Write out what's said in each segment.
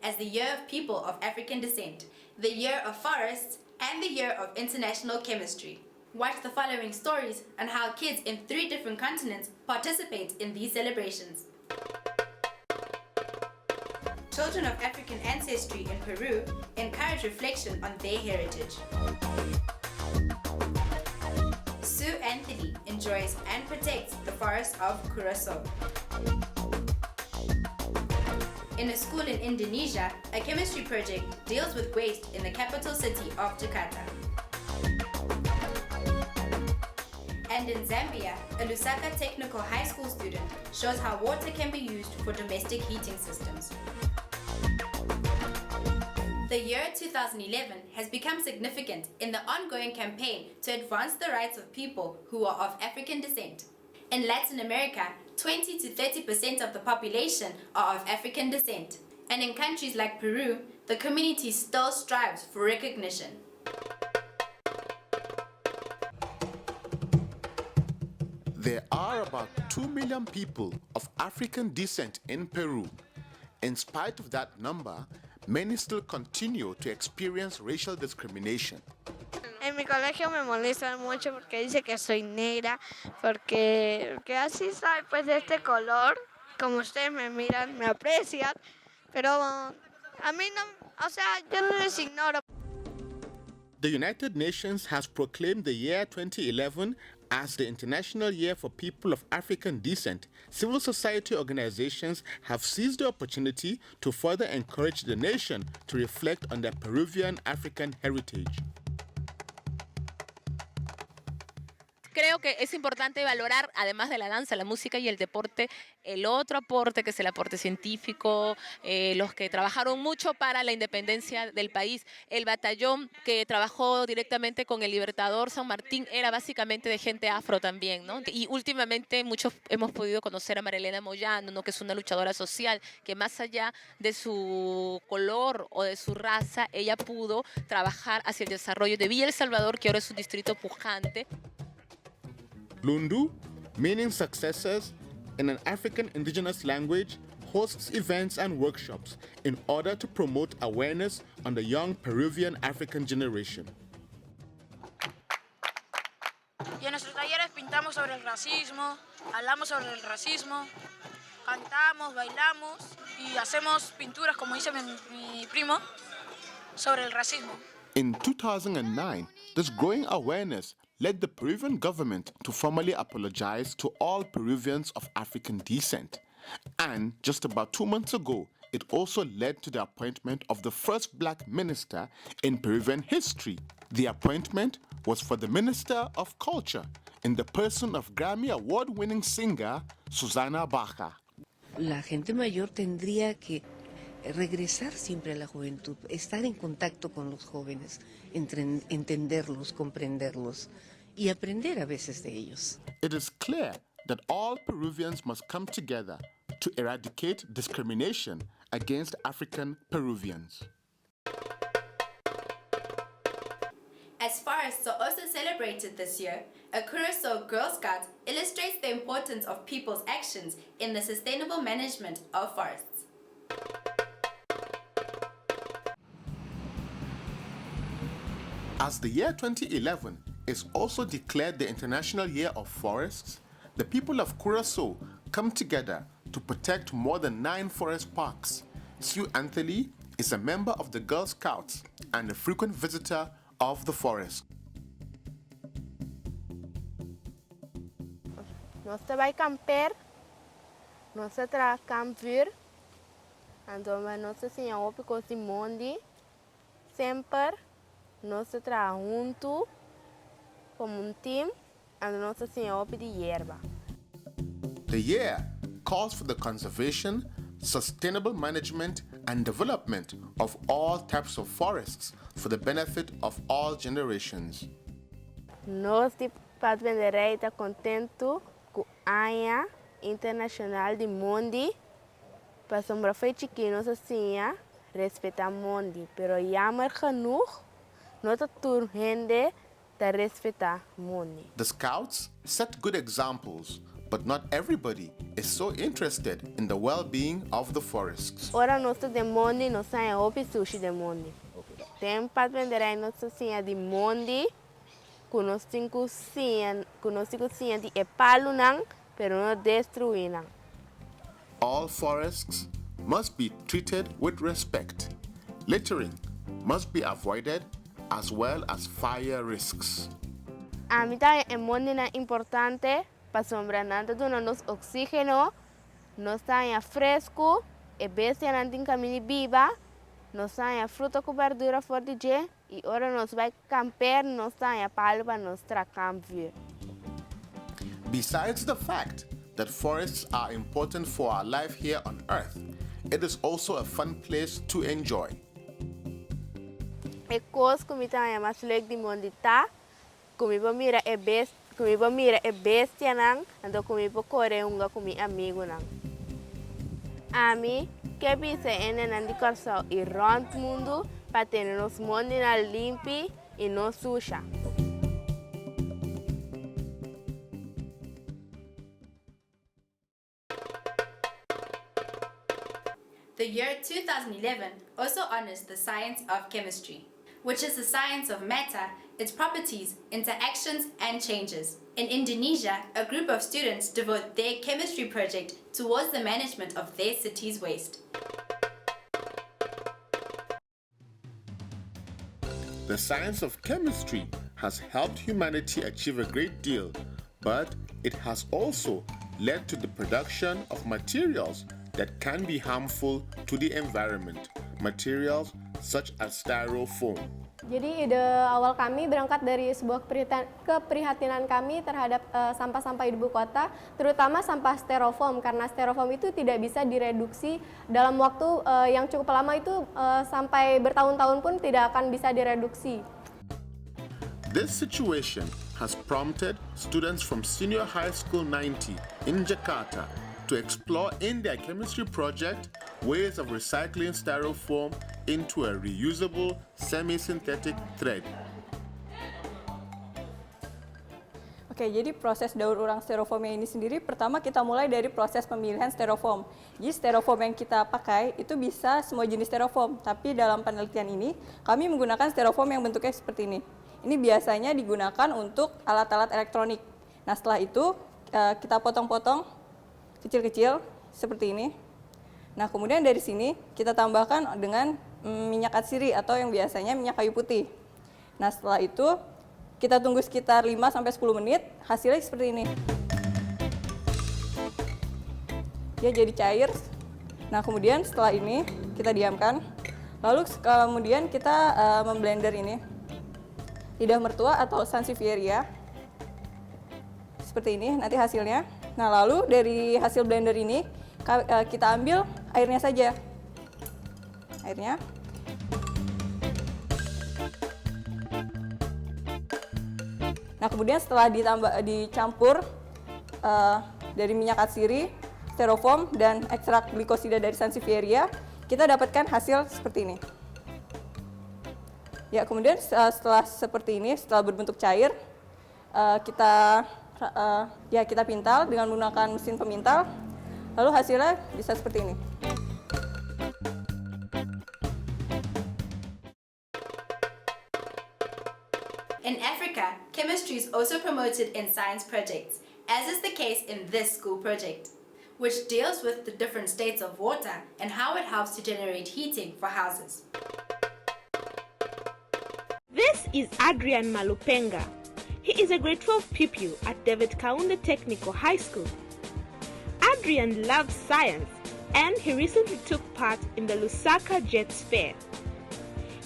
as the Year of People of African Descent, the Year of Forests, and the Year of International Chemistry. Watch the following stories on how kids in 3 different continents participate in these celebrations. Children of African ancestry in Peru encourage reflection on their heritage. Sue Anthony enjoys and protects the forest of Curacao. In a school in Indonesia, a chemistry project deals with waste in the capital city of Jakarta. And in Zambia, a Lusaka Technical High School student shows how water can be used for domestic heating systems. The year 2011 has become significant in the ongoing campaign to advance the rights of people who are of African descent. In Latin America, 20 to 30% of the population are of African descent. And in countries like Peru, the community still strives for recognition. There are about 2 million people of African descent in Peru. In spite of that number, many still continue to experience racial discrimination. En mi colegio me molestan mucho porque dice que soy negra, porque así soy, pues de este color. Como ustedes me miran, me aprecian, pero a mí no, o sea, yo no les ignoro. The United Nations has proclaimed the year 2011 as the International Year for People of African Descent. Civil society organizations have seized the opportunity to further encourage the nation to reflect on their Peruvian African heritage. Creo que es importante valorar, además de la danza, la música y el deporte, el otro aporte que es el aporte científico, los que trabajaron mucho para la independencia del país. El batallón que trabajó directamente con el libertador San Martín era básicamente de gente afro también, ¿no? Y últimamente muchos hemos podido conocer a Marilena Moyano, ¿no? Que es una luchadora social, que más allá de su color o de su raza, ella pudo trabajar hacia el desarrollo de Villa El Salvador, que ahora es un distrito pujante. Lundu, meaning successors, in an African indigenous language, hosts events and workshops in order to promote awareness on the young Peruvian African generation. Y en nuestros talleres pintamos sobre el racismo, hablamos sobre el racismo, cantamos, bailamos y hacemos pinturas, como dice mi primo, sobre el racismo. In 2009, this growing awareness led the Peruvian government to formally apologize to all Peruvians of African descent. And just about 2 months ago, it also led to the appointment of the first black minister in Peruvian history. The appointment was for the Minister of Culture in the person of Grammy Award-winning singer Susana Baja. La gente mayor tendría que regresar siempre a la juventud, estar en contacto con los jóvenes, entenderlos, comprenderlos y aprender a veces de ellos. It is clear that all Peruvians must come together to eradicate discrimination against African Peruvians. As forests are also celebrated this year, a Curacao Girl Scout illustrates the importance of people's actions in the sustainable management of forests. As the year 2011 is also declared the International Year of Forests, the people of Curacao come together to protect more than 9 forest parks. Sue Anthony is a member of the Girl Scouts and a frequent visitor of the forest. No se va a camper, no se trae campir, entonces no se señaló porque Simondi siempre no se trae junto como un team, y no se señaló de hierba. The year calls for the conservation, sustainable management, and development of all types of forests for the benefit of all generations. Nós, Padre Venderei, está contente com a Anha Internacional de Mundi, para sombra feita que nós assim, respeitar Mundi, pero jammer genoeg, nós turhende de respeitar Mundi. The Scouts set good examples But not everybody is so interested in the well-being of the forests. Ora nostro de mondi non sai opi sushi de mondi. Tem pat venderai nostro sia di mondi, conosci cozinha di epalu nang, pero no destruir nang. All forests must be treated with respect. Littering must be avoided as well as fire risks. A mí también el mondi na importante para sombranante do nos oxígeno, nos está fresco, e bestia nantin camini viva, nos está fruta com verdura forte e ora nos vai camper, nos está palo para nos cambio. Besides the fact that forests are important for our life here on Earth, it is also a fun place to enjoy. E coisa que me tá mais legal de mondi tá, comigo mira e bestia nang, ando comigo corre unga com mi amigo nang. A mim, que bisa ene nandi corso e rond mundo para ter nos mondi na limpi e no suja. The year 2011 also honors the science of chemistry, which is the science of matter, its properties, interactions, and changes. In Indonesia, a group of students devote their chemistry project towards the management of their city's waste. The science of chemistry has helped humanity achieve a great deal, but it has also led to the production of materials that can be harmful to the environment, materials such as styrofoam. Jadi ide awal kami berangkat dari sebuah keprihatinan kami terhadap sampah-sampah di ibu kota, terutama sampah styrofoam, karena styrofoam itu tidak bisa direduksi dalam waktu yang cukup lama, itu sampai bertahun-tahun pun tidak akan bisa direduksi. This situation has prompted students from Senior High School 90 in Jakarta to explore in their chemistry project ways of recycling styrofoam into a reusable semi-synthetic thread. Oke, jadi proses daur ulang styrofoamnya ini sendiri, pertama kita mulai dari proses pemilihan styrofoam. Jadi styrofoam yang kita pakai itu bisa semua jenis styrofoam, tapi dalam penelitian ini kami menggunakan styrofoam yang bentuknya seperti ini. Ini biasanya digunakan untuk alat-alat elektronik. Nah, setelah itu kita potong-potong kecil-kecil seperti ini. Nah, kemudian dari sini kita tambahkan dengan minyak atsiri atau yang biasanya minyak kayu putih. Nah, setelah itu kita tunggu sekitar 5-10 menit, hasilnya seperti ini. Dia jadi cair. Nah, kemudian setelah ini kita diamkan. Lalu kemudian kita memblender ini. Lidah mertua atau sansevieria. Seperti ini nanti hasilnya. Nah, lalu dari hasil blender ini kita ambil airnya saja. Airnya. Nah, kemudian setelah dicampur dari minyak atsiri, styrofoam, dan ekstrak glikosida dari sansevieria, kita dapatkan hasil seperti ini. Ya, kemudian setelah seperti ini, setelah berbentuk cair, kita pintal dengan menggunakan mesin pemintal, lalu hasilnya bisa seperti ini. In Africa, chemistry is also promoted in science projects, as is the case in this school project, which deals with the different states of water and how it helps to generate heating for houses. This is Adrian Malupenga. He is a grade 12 pupil at David Kaunda Technical High School. Adrian loves science and he recently took part in the Lusaka Jets Fair.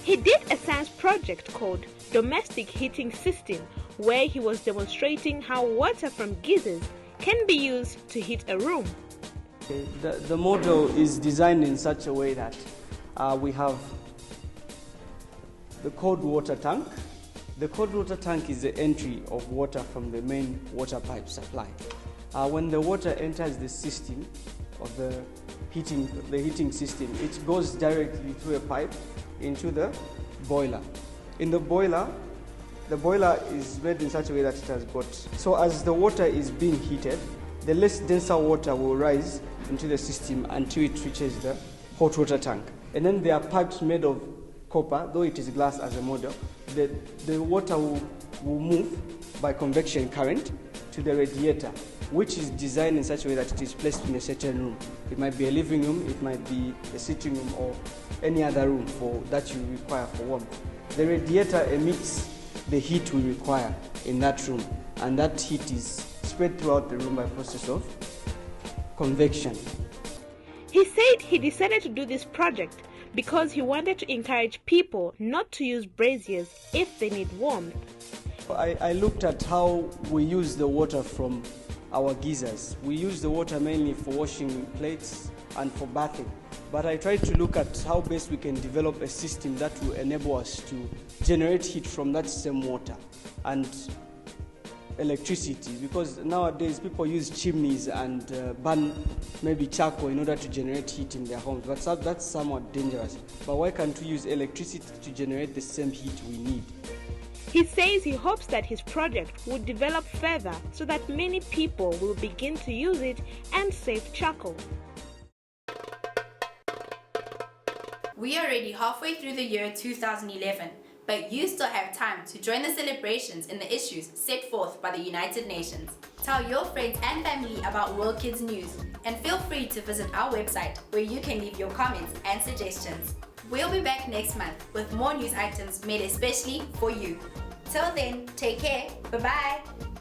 He did a science project called Domestic Heating System, where he was demonstrating how water from geysers can be used to heat a room. The model is designed in such a way that we have the cold water tank. The cold water tank is the entry of water from the main water pipe supply. When the water enters the system of the heating system, it goes directly through a pipe into the boiler. In the boiler is made in such a way that it has got, so as the water is being heated, the less denser water will rise into the system until it reaches the hot water tank. And then there are pipes made of copper, though it is glass as a model. The water will move by convection current to the radiator, which is designed in such a way that it is placed in a certain room. It might be a living room, it might be a sitting room, or any other room that you require for warmth. The radiator emits the heat we require in that room, and that heat is spread throughout the room by process of convection. He said he decided to do this project because he wanted to encourage people not to use braziers if they need warmth. I looked at how we use the water from our geysers. We use the water mainly for washing plates and for bathing. But I tried to look at how best we can develop a system that will enable us to generate heat from that same water and electricity, because nowadays people use chimneys and burn maybe charcoal in order to generate heat in their homes, but that's somewhat dangerous. But why can't we use electricity to generate the same heat we need? He says he hopes that his project will develop further so that many people will begin to use it and save charcoal. We are already halfway through the year 2011, but you still have time to join the celebrations in the issues set forth by the United Nations. Tell your friends and family about World Kids News, and feel free to visit our website where you can leave your comments and suggestions. We'll be back next month with more news items made especially for you. Till then, take care. Bye-bye.